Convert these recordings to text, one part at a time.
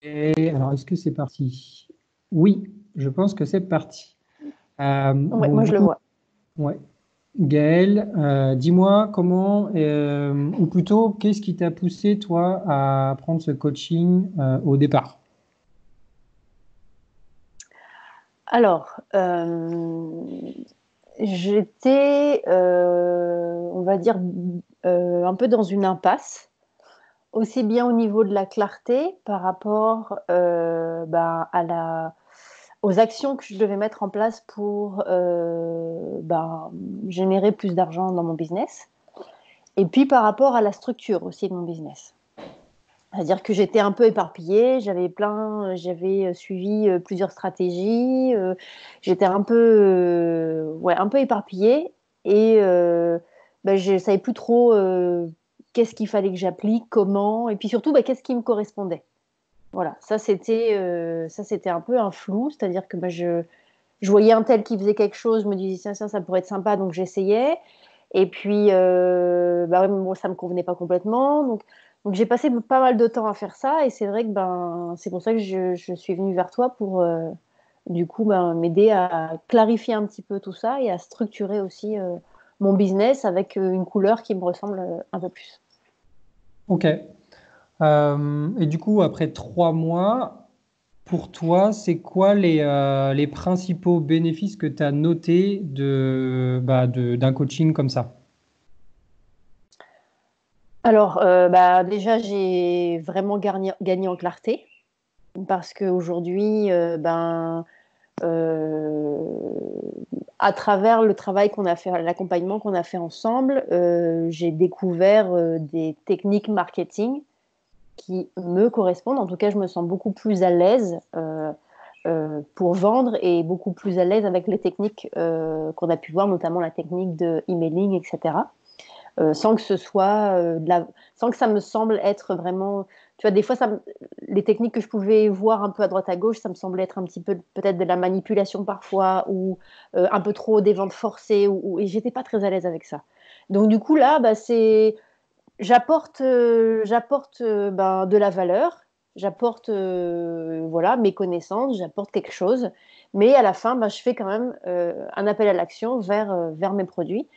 Et alors, est-ce que c'est parti? Oui, je pense que c'est parti. Ouais, Bon, moi du je le coup, vois. ouais. Gaël, dis-moi comment, ou plutôt, qu'est-ce qui t'a poussé, toi, à prendre ce coaching au départ? Alors, j'étais, on va dire, un peu dans une impasse, aussi bien au niveau de la clarté par rapport aux actions que je devais mettre en place pour générer plus d'argent dans mon business, et puis par rapport à la structure aussi de mon business. C'est-à-dire que j'étais un peu éparpillée, j'avais suivi plusieurs stratégies, j'étais un peu éparpillée et je ne savais plus trop qu'est-ce qu'il fallait que j'applique, comment, et puis surtout qu'est-ce qui me correspondait. Voilà, ça c'était un peu un flou, c'est-à-dire que je voyais un tel qui faisait quelque chose, je me disais tiens, ça pourrait être sympa, donc j'essayais. Et puis, ouais, bon, ça me convenait pas complètement. Donc j'ai passé pas mal de temps à faire ça. Et c'est vrai que c'est pour ça que je suis venue vers toi pour, du coup, m'aider à clarifier un petit peu tout ça et à structurer aussi mon business avec une couleur qui me ressemble un peu plus. Ok. Et du coup, après 3 mois, pour toi, c'est quoi les principaux bénéfices que tu as notés d'un coaching comme ça? Alors, déjà, j'ai vraiment gagné en clarté parce qu'aujourd'hui, euh, à travers le travail qu'on a fait, l'accompagnement qu'on a fait ensemble, j'ai découvert des techniques marketing qui me correspondent. En tout cas, je me sens beaucoup plus à l'aise pour vendre et beaucoup plus à l'aise avec les techniques qu'on a pu voir, notamment la technique de emailing, etc. Sans que ce soit sans que ça me semble être vraiment. Tu vois, des fois, les techniques que je pouvais voir un peu à droite à gauche, ça me semblait être un petit peu peut-être de la manipulation parfois ou un peu trop des ventes forcées et j'étais pas très à l'aise avec ça. Donc du coup là, j'apporte de la valeur, j'apporte voilà mes connaissances, j'apporte quelque chose, mais à la fin, je fais quand même un appel à l'action vers mes produits.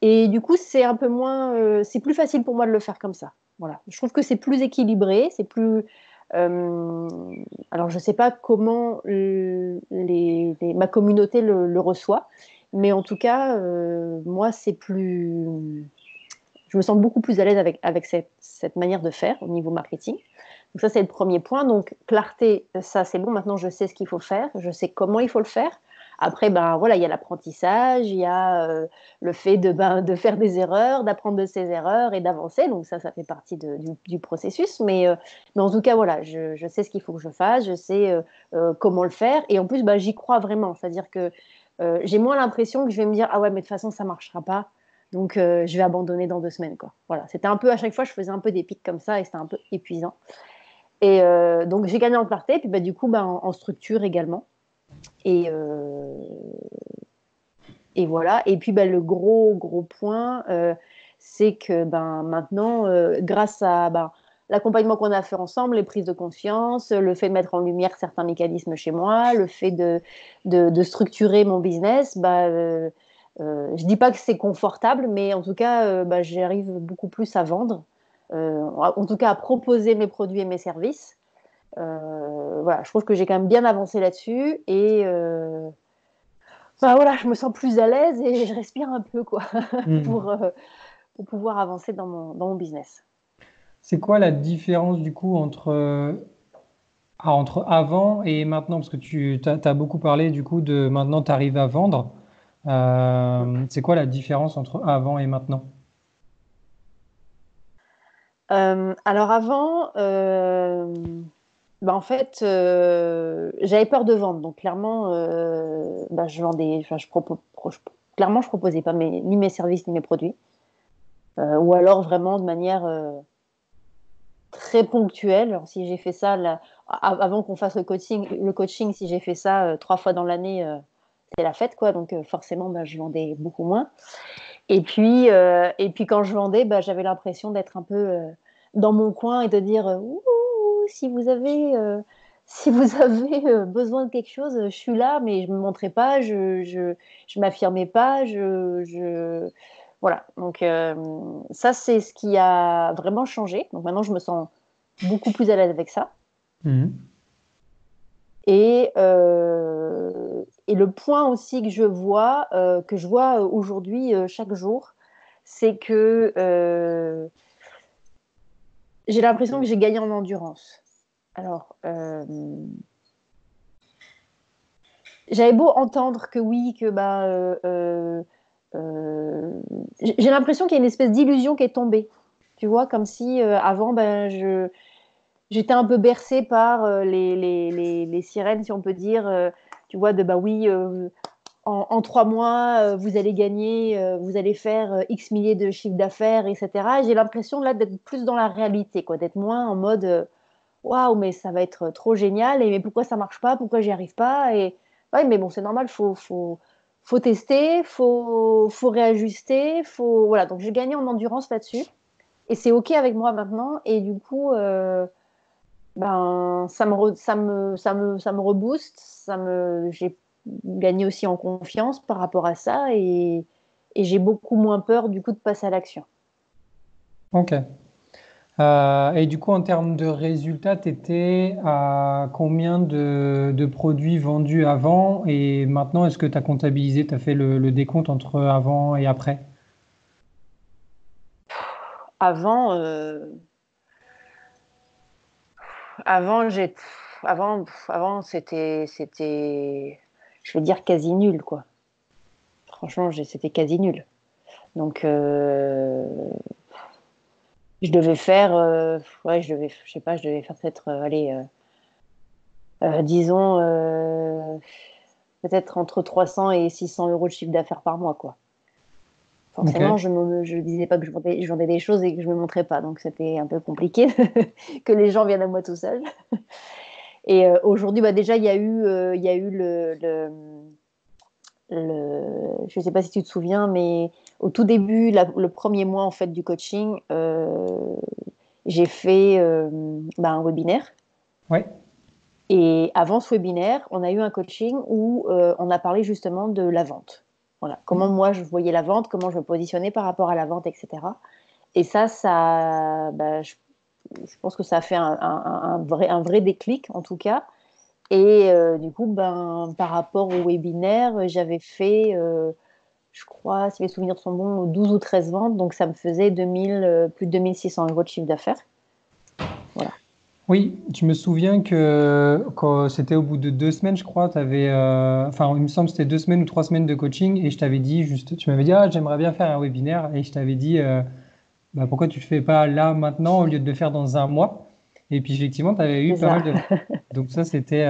Et du coup, c'est plus facile pour moi de le faire comme ça. Voilà, je trouve que c'est plus équilibré, c'est plus. euh, alors, je ne sais pas comment ma communauté le reçoit, mais en tout cas, moi, c'est plus je me sens beaucoup plus à l'aise avec cette manière de faire au niveau marketing. Donc ça, c'est le premier point. Donc clarté, ça c'est bon. Maintenant, je sais ce qu'il faut faire, je sais comment il faut le faire. Après, voilà, il y a l'apprentissage, il y a le fait de faire des erreurs, d'apprendre de ses erreurs et d'avancer. Donc ça fait partie du processus. Mais en tout cas, voilà, je sais ce qu'il faut que je fasse, je sais comment le faire. Et en plus, j'y crois vraiment. C'est-à-dire que j'ai moins l'impression que je vais me dire, ah ouais, mais de toute façon, ça ne marchera pas. Donc, je vais abandonner dans 2 semaines, quoi. Voilà, c'était un peu à chaque fois, je faisais un peu des pics comme ça et c'était un peu épuisant. Et donc, j'ai gagné en clarté, puis du coup, en structure également. Et, euh, et voilà. Et puis, le gros point, c'est que maintenant, grâce à l'accompagnement qu'on a fait ensemble, les prises de conscience, le fait de mettre en lumière certains mécanismes chez moi, le fait de structurer mon business, je dis pas que c'est confortable, mais en tout cas, j'arrive beaucoup plus à vendre, en tout cas à proposer mes produits et mes services. Voilà, je trouve que j'ai quand même bien avancé là-dessus et voilà, je me sens plus à l'aise et je respire un peu quoi Hmm. pour, euh, pour pouvoir avancer dans mon business. C'est quoi la différence du coup entre avant et maintenant? Parce que tu as beaucoup parlé du coup de maintenant tu arrives à vendre. C'est quoi la différence entre avant et maintenant? Alors avant, en fait, j'avais peur de vendre, donc clairement, je vendais, enfin, clairement, je proposais pas ni mes services ni mes produits, ou alors vraiment de manière très ponctuelle. Alors, si j'ai fait ça avant qu'on fasse le coaching, si j'ai fait ça 3 fois dans l'année, c'est la fête, quoi. Donc forcément, je vendais beaucoup moins. Et puis quand je vendais, j'avais l'impression d'être un peu dans mon coin et de dire ouh, si vous avez, si vous avez besoin de quelque chose, je suis là, mais je ne me montrais pas, je m'affirmais pas, Voilà. Donc, ça, c'est ce qui a vraiment changé. Donc, maintenant, je me sens beaucoup plus à l'aise avec ça. Mhm. Et le point aussi que je vois aujourd'hui chaque jour, c'est que j'ai l'impression que j'ai gagné en endurance. Alors, j'avais beau entendre que oui, que j'ai l'impression qu'il y a une espèce d'illusion qui est tombée. Tu vois, comme si avant, j'étais un peu bercée par les sirènes, si on peut dire. Tu vois, de bah oui, en 3 mois, vous allez gagner, vous allez faire X milliers de chiffres d'affaires, etc. Et j'ai l'impression là d'être plus dans la réalité, quoi, d'être moins en mode waouh, mais ça va être trop génial, et mais pourquoi ça marche pas, pourquoi j'y arrive pas, et ouais, mais bon, c'est normal, faut tester, faut réajuster, voilà. Donc j'ai gagné en endurance là-dessus, et c'est ok avec moi maintenant, et du coup, ça me rebooste, j'ai gagné aussi en confiance par rapport à ça, et j'ai beaucoup moins peur du coup de passer à l'action. Ok. Et du coup, en termes de résultats, tu étais à combien de produits vendus avant et maintenant, est-ce que tu as comptabilisé, tu as fait le décompte entre avant et après? Avant, avant, avant je vais dire quasi nul, quoi. Franchement, c'était quasi nul. Donc, je devais faire, ouais, je sais pas, je devais faire peut-être, allez, disons, peut-être entre 300 et 600 euros de chiffre d'affaires par mois, quoi. Ok. Forcément, je disais pas que je vendais des choses et que je me montrais pas, donc c'était un peu compliqué que les gens viennent à moi tout seuls. Et aujourd'hui, bah, déjà, il y a eu je ne sais pas si tu te souviens, mais au tout début, le premier mois en fait du coaching, j'ai fait un webinaire. Ouais. Et avant ce webinaire, on a eu un coaching où on a parlé justement de la vente. Voilà, comment moi je voyais la vente, comment je me positionnais par rapport à la vente, etc. Et je pense que ça a fait un vrai déclic en tout cas. Et du coup, par rapport au webinaire, j'avais fait, je crois, si mes souvenirs sont bons, 12 ou 13 ventes. Donc, ça me faisait plus de 2600 euros de chiffre d'affaires. Voilà. Oui, je me souviens que quand c'était au bout de 2 semaines, je crois, enfin, il me semble que c'était 2 semaines ou 3 semaines de coaching et je t'avais dit juste, tu m'avais dit, ah, j'aimerais bien faire un webinaire et je t'avais dit, bah, pourquoi tu le fais pas là maintenant au lieu de le faire dans un mois? Et puis effectivement, tu avais eu C'est pas mal ça. de ventes. Donc ça, c'était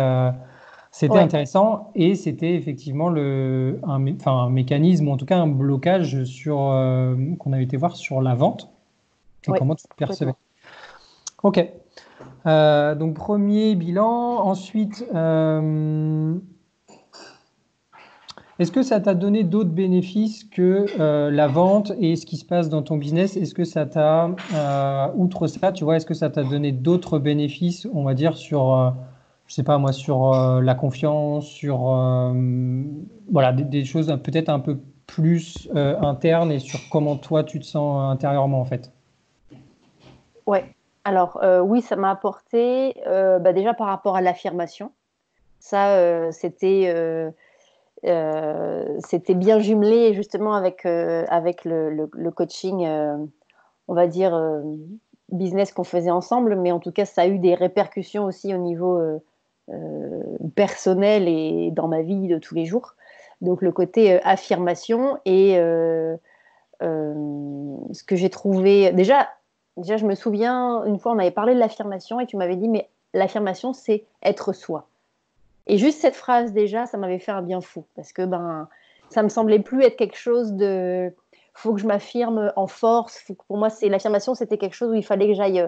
Ouais, intéressant et c'était effectivement enfin, un mécanisme, ou en tout cas un blocage qu'on avait été voir sur la vente et ouais, comment tu te percevais. complètement. Ok. Donc premier bilan. Ensuite, est-ce que ça t'a donné d'autres bénéfices que la vente et ce qui se passe dans ton business? Est-ce que ça t'a, outre ça, tu vois, est-ce que ça t'a donné d'autres bénéfices, on va dire, je sais pas moi, sur la confiance, sur voilà, des choses peut-être un peu plus internes et sur comment toi tu te sens intérieurement en fait. Ouais. Alors, oui, ça m'a apporté, déjà par rapport à l'affirmation. Ça, c'était bien jumelé justement avec le coaching, on va dire, business qu'on faisait ensemble, mais en tout cas, ça a eu des répercussions aussi au niveau personnel et dans ma vie de tous les jours. Donc le côté affirmation et ce que j'ai trouvé... Déjà, je me souviens, une fois, on avait parlé de l'affirmation et tu m'avais dit, mais l'affirmation, c'est être soi. Et juste cette phrase, déjà, ça m'avait fait un bien fou. Parce que ça me semblait plus être quelque chose de... faut que je m'affirme en force. Pour moi, l'affirmation, c'était quelque chose où il fallait que j'aille...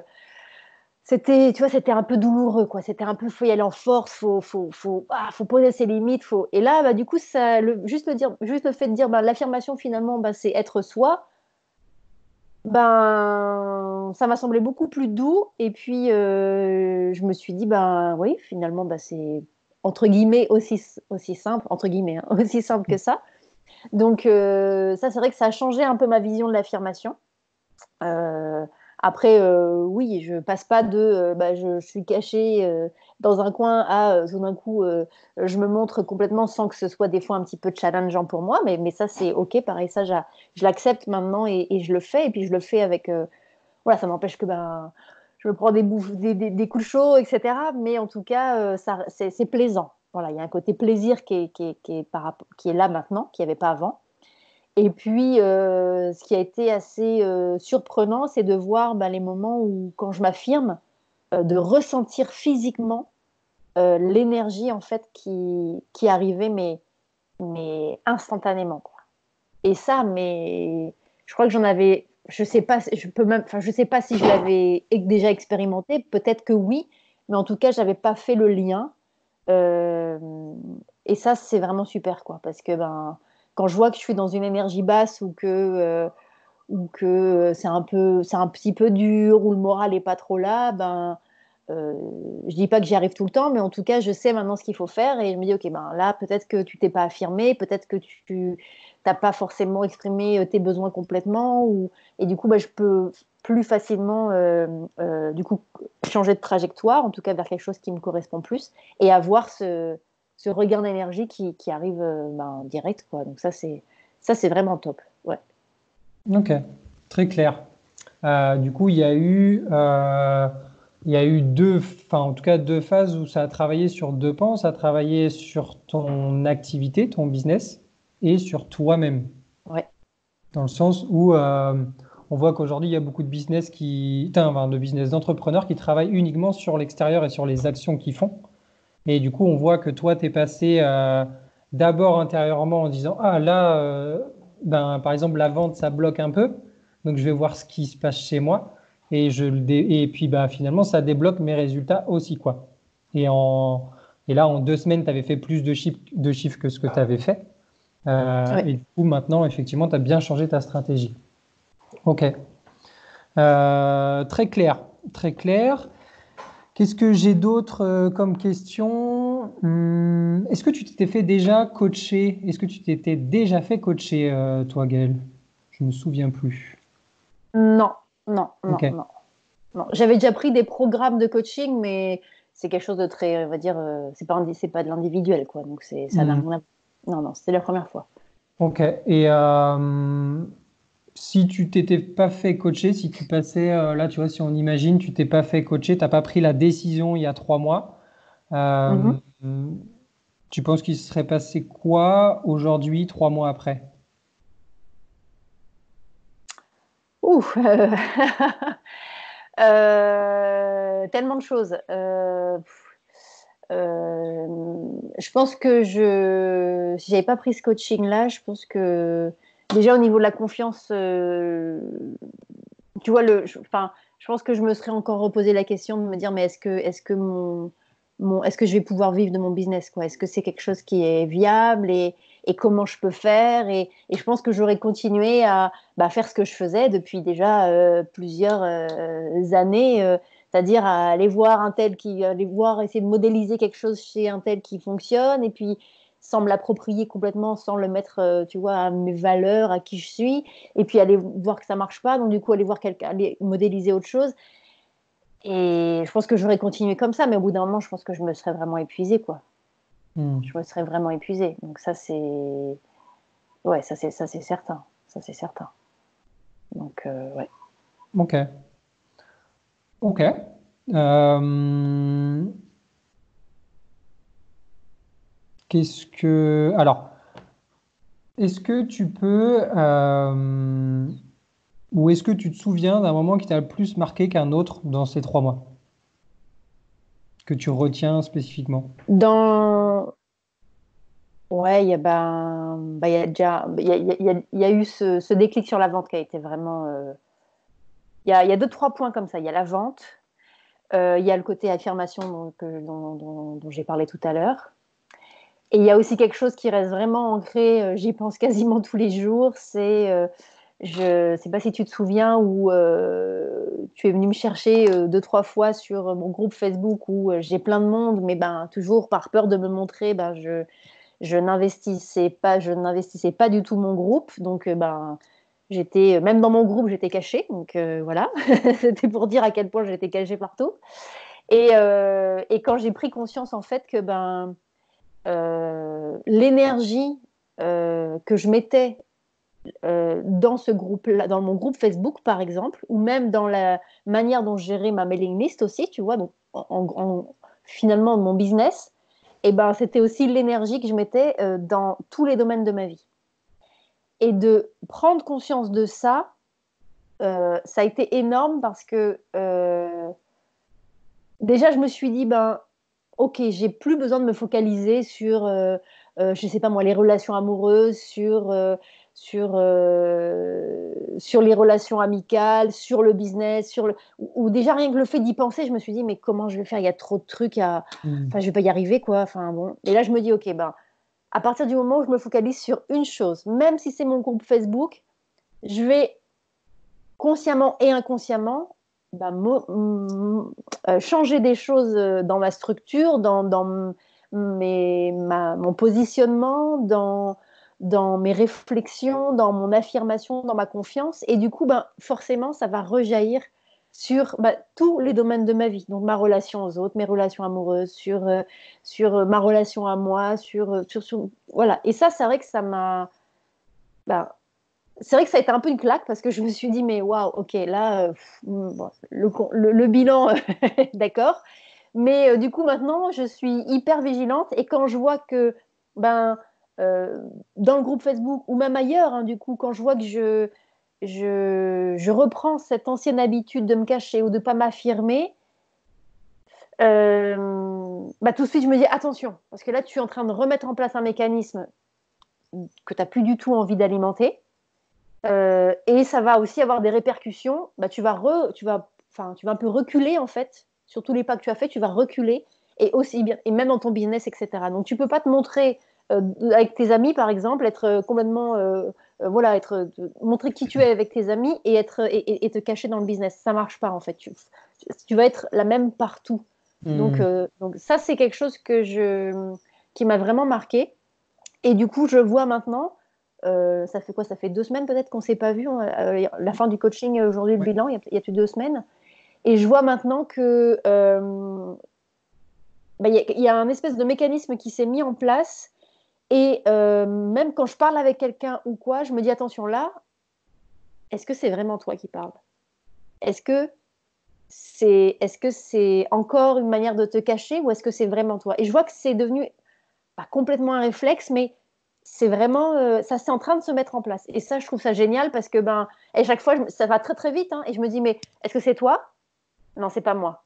tu vois, c'était un peu douloureux, quoi. C'était un peu, faut y aller en force, faut poser ses limites. Et là, du coup, juste le fait de dire, l'affirmation, finalement, c'est être soi. Ben, ça m'a semblé beaucoup plus doux. Et puis, je me suis dit, ben oui, finalement, ben, c'est entre guillemets aussi simple, entre guillemets, hein, aussi simple que ça. Donc, ça, c'est vrai que ça a changé un peu ma vision de l'affirmation. Euh, Après, oui, je passe pas de bah, je suis cachée dans un coin à tout d'un coup, je me montre complètement sans que ce soit des fois un petit peu challengeant pour moi. Mais ça, c'est OK. Pareil, ça, je l'accepte maintenant et je le fais. Et puis, je le fais avec. Voilà, ça n'empêche que ben, je me prends des coups de chaud, etc. Mais en tout cas, c'est plaisant. Voilà, il y a un côté plaisir qui est là maintenant, qui n'y avait pas avant. Et puis, ce qui a été assez surprenant, c'est de voir bah, les moments où, quand je m'affirme, de ressentir physiquement l'énergie en fait qui arrivait, mais instantanément, quoi. Et ça, mais je crois que j'en avais, je sais pas, je peux même, enfin, je sais pas si je l'avais déjà expérimenté. Peut-être que oui, mais en tout cas, j'avais pas fait le lien. Euh, et ça, c'est vraiment super, quoi, parce que ben, quand je vois que je suis dans une énergie basse ou que c'est un petit peu dur, ou le moral est pas trop là, ben, euh, je dis pas que j'y arrive tout le temps, mais en tout cas, je sais maintenant ce qu'il faut faire et je me dis, ok, ben là, peut-être que tu t'es pas affirmé, peut-être que tu t'as pas forcément exprimé tes besoins complètement, et du coup, ben, je peux plus facilement, du coup, changer de trajectoire, en tout cas vers quelque chose qui me correspond plus, et avoir ce regain d'énergie qui arrive ben, direct, quoi. Donc ça, c'est vraiment top. Ouais. Ok, très clair. Du coup, il y a eu enfin, en tout cas deux phases où ça a travaillé sur deux pans. Ça a travaillé sur ton activité, ton business, et sur toi-même. Ouais. Dans le sens où on voit qu'aujourd'hui, il y a beaucoup de enfin, de business d'entrepreneurs qui travaillent uniquement sur l'extérieur et sur les actions qu'ils font. Et du coup, on voit que toi, tu es passé d'abord intérieurement en disant, ah là, ben, par exemple, la vente, ça bloque un peu. Donc, je vais voir ce qui se passe chez moi. Et puis, bah, finalement, ça débloque mes résultats aussi, quoi. Et, en... et là, en 2 semaines, tu avais fait plus de chiffres que ce que tu avais fait. Ouais. Et du coup, maintenant, effectivement, tu as bien changé ta stratégie. OK. Très clair. Très clair. Qu'est-ce que j'ai d'autre comme question? Est-ce que tu t'étais fait déjà coacher? Est-ce que tu t'étais déjà fait coacher, toi, Gaël? Je me souviens plus. Non, non, non, Ok. non, non. J'avais déjà pris des programmes de coaching, mais c'est quelque chose de très, on va dire, c'est pas de l'individuel, quoi. Donc ça n'a Hmm. rien à. Non, non, c'était la première fois. Ok. Et si tu t'étais pas fait coacher, si tu passais, là, tu vois, si on imagine, tu t'es pas fait coacher, t'as pas pris la décision il y a 3 mois, Mhm. euh, tu penses qu'il se serait passé quoi aujourd'hui, 3 mois après? Ouh, tellement de choses. Je pense que si j'avais pas pris ce coaching-là, je pense que déjà au niveau de la confiance, tu vois, enfin, je pense que je me serais encore reposé la question de me dire, mais est-ce que je vais pouvoir vivre de mon business, quoi? Est-ce que c'est quelque chose qui est viable et comment je peux faire? Et je pense que j'aurais continué à bah, faire ce que je faisais depuis déjà plusieurs années, c'est-à-dire à aller voir, essayer de modéliser quelque chose chez un tel qui fonctionne, et puis sans me l'approprier complètement, sans le mettre, tu vois, à mes valeurs, à qui je suis, et puis aller voir que ça marche pas, donc du coup aller voir quelqu'un, aller modéliser autre chose. Et je pense que j'aurais continué comme ça, mais au bout d'un moment, je pense que je me serais vraiment épuisée, quoi. Hmm. Je me serais vraiment épuisée. Donc ça, ouais, ça c'est certain. Ça c'est certain. Donc ouais. Ok. Ok. Euh, Alors, est-ce que tu peux, ou est-ce que tu te souviens d'un moment qui t'a le plus marqué qu'un autre dans ces 3 mois, que tu retiens spécifiquement? Dans ouais, il y a déjà, il y a eu ce déclic sur la vente qui a été vraiment. Il y a deux, trois points comme ça. Il y a la vente, il y a le côté affirmation dont j'ai parlé tout à l'heure. Et il y a aussi quelque chose qui reste vraiment ancré, j'y pense quasiment tous les jours, c'est Je ne sais pas si tu te souviens où tu es venu me chercher 2, 3 fois sur mon groupe Facebook où j'ai plein de monde, mais ben, toujours par peur de me montrer, ben, je n'investissais pas du tout mon groupe. Donc, ben, même dans mon groupe, j'étais cachée. Donc, voilà, c'était pour dire à quel point j'étais cachée partout. Et quand j'ai pris conscience, en fait, que ben, l'énergie que je mettais dans ce groupe-là, dans mon groupe Facebook par exemple, ou même dans la manière dont je gérais ma mailing list aussi, tu vois, donc finalement mon business, et ben c'était aussi l'énergie que je mettais dans tous les domaines de ma vie. Et de prendre conscience de ça, ça a été énorme parce que déjà je me suis dit ben ok, j'ai plus besoin de me focaliser sur, je sais pas moi, les relations amoureuses, sur les relations amicales, sur le business, ou déjà rien que le fait d'y penser, je me suis dit, mais comment je vais faire? Il y a trop de trucs Mm. enfin, je vais pas y arriver, quoi. Enfin, bon. Et là, je me dis, ok, ben, à partir du moment où je me focalise sur une chose, même si c'est mon groupe Facebook, je vais consciemment et inconsciemment bah, changer des choses dans ma structure, dans mon positionnement, dans mes réflexions, dans mon affirmation, dans ma confiance. Et du coup, ben, forcément, ça va rejaillir sur tous les domaines de ma vie. Donc, ma relation aux autres, mes relations amoureuses, sur ma relation à moi, voilà. Et ça, c'est vrai que ça m'a... Ben, c'est vrai que ça a été un peu une claque parce que je me suis dit, mais waouh, ok, là, bon, le bilan, d'accord. Mais du coup, maintenant, je suis hyper vigilante et quand je vois que, ben, euh, dans le groupe Facebook ou même ailleurs, hein, du coup, quand je vois que je reprends cette ancienne habitude de me cacher ou de ne pas m'affirmer, tout de suite, je me dis attention, parce que là, tu es en train de remettre en place un mécanisme que tu n'as plus du tout envie d'alimenter. Et ça va aussi avoir des répercussions. Tu vas un peu reculer en fait sur tous les pas que tu as fait. Tu vas reculer et aussi bien et même dans ton business, etc. Donc tu peux pas te montrer avec tes amis par exemple, être complètement voilà, montrer qui tu es avec tes amis et te cacher dans le business. Ça marche pas en fait. Tu vas être la même partout. Mm. Donc ça c'est quelque chose qui m'a vraiment marqué. Et du coup, je vois maintenant, ça fait quoi? Ça fait 2 semaines peut-être qu'on ne s'est pas vu. La fin du coaching, aujourd'hui, le Ouais. bilan, il y a plus de 2 semaines. Et je vois maintenant que il y a un espèce de mécanisme qui s'est mis en place. Et même quand je parle avec quelqu'un ou quoi, je me dis attention là, est-ce que c'est vraiment toi qui parles? Est-ce que c'est encore une manière de te cacher ou est-ce que c'est vraiment toi? Et je vois que c'est devenu pas complètement un réflexe, mais c'est vraiment, ça c'est en train de se mettre en place. Et ça, je trouve ça génial parce que ben, et chaque fois, ça va très très vite, hein, et je me dis, mais est-ce que c'est toi? Non, c'est pas moi.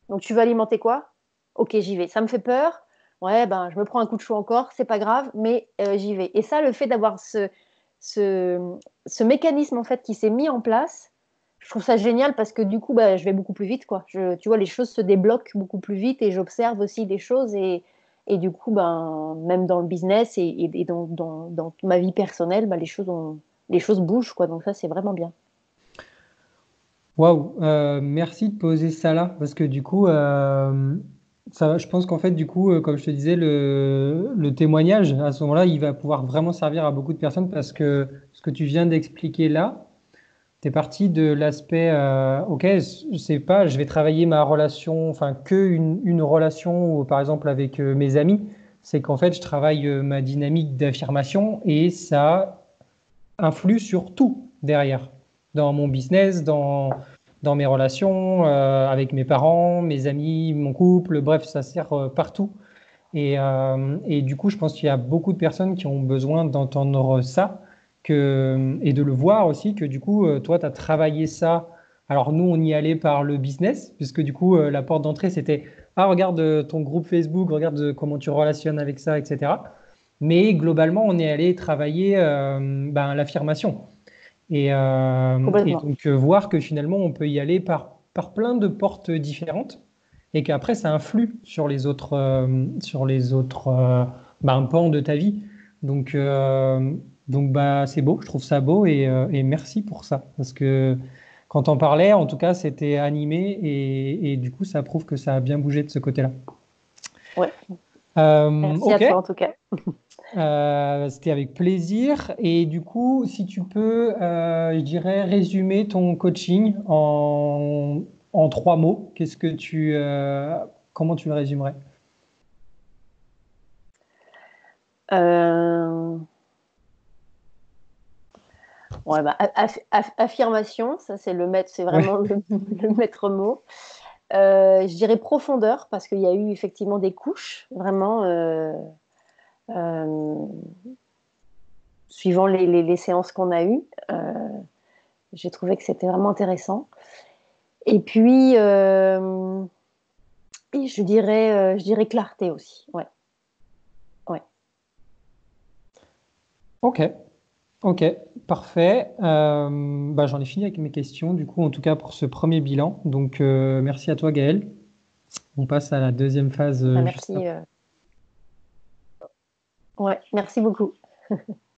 Donc tu veux alimenter quoi? Ok, j'y vais. Ça me fait peur. Ouais, ben, je me prends un coup de chaud encore, c'est pas grave, mais j'y vais. Et ça, le fait d'avoir ce, ce mécanisme en fait qui s'est mis en place, je trouve ça génial parce que du coup, bah, je vais beaucoup plus vite, quoi. Tu vois, les choses se débloquent beaucoup plus vite et j'observe aussi des choses et du coup, ben, même dans le business et dans ma vie personnelle, ben, les choses bougent, quoi. Donc ça, c'est vraiment bien. Waouh, merci de poser ça là, parce que du coup, je pense qu'en fait, du coup, comme je te disais, le témoignage, à ce moment-là, il va pouvoir vraiment servir à beaucoup de personnes parce que ce que tu viens d'expliquer là, tu es parti de l'aspect, ok, je sais pas, je vais travailler ma relation, enfin, une relation, ou, par exemple, avec mes amis, c'est qu'en fait, je travaille ma dynamique d'affirmation et ça influe sur tout derrière, dans mon business, dans mes relations, avec mes parents, mes amis, mon couple, bref, ça sert partout. Et du coup, je pense qu'il y a beaucoup de personnes qui ont besoin d'entendre ça et de le voir aussi, que du coup, toi, tu as travaillé ça. Alors nous, on y allait par le business, puisque du coup, la porte d'entrée, c'était, ah, regarde ton groupe Facebook, regarde comment tu relationnes avec ça, etc. Mais globalement, on est allé travailler l'affirmation. Et Complètement. donc, voir que finalement, on peut y aller par plein de portes différentes et qu'après, ça influe sur les autres pans de ta vie. Donc, Donc, bah, c'est beau, je trouve ça beau et merci pour ça. Parce que quand on parlait, en tout cas, c'était animé et du coup, ça prouve que ça a bien bougé de ce côté-là. Ouais, merci à Ok, toi en tout cas. c'était avec plaisir. Et du coup, si tu peux, je dirais, résumer ton coaching en 3 mots, comment tu le résumerais? Euh, ouais, bah, affirmation, ça c'est c'est Ouais, vraiment le maître mot. Je dirais profondeur parce qu'il y a eu effectivement des couches, vraiment, euh, suivant les séances qu'on a eues. J'ai trouvé que c'était vraiment intéressant. Et puis, et je dirais clarté aussi. Ouais, ouais. ok. Ok, parfait. Bah, j'en ai fini avec mes questions, du coup, en tout cas pour ce premier bilan. Donc, merci à toi, Gaël. On passe à la deuxième phase Bah, juste merci. après. Ouais, merci beaucoup.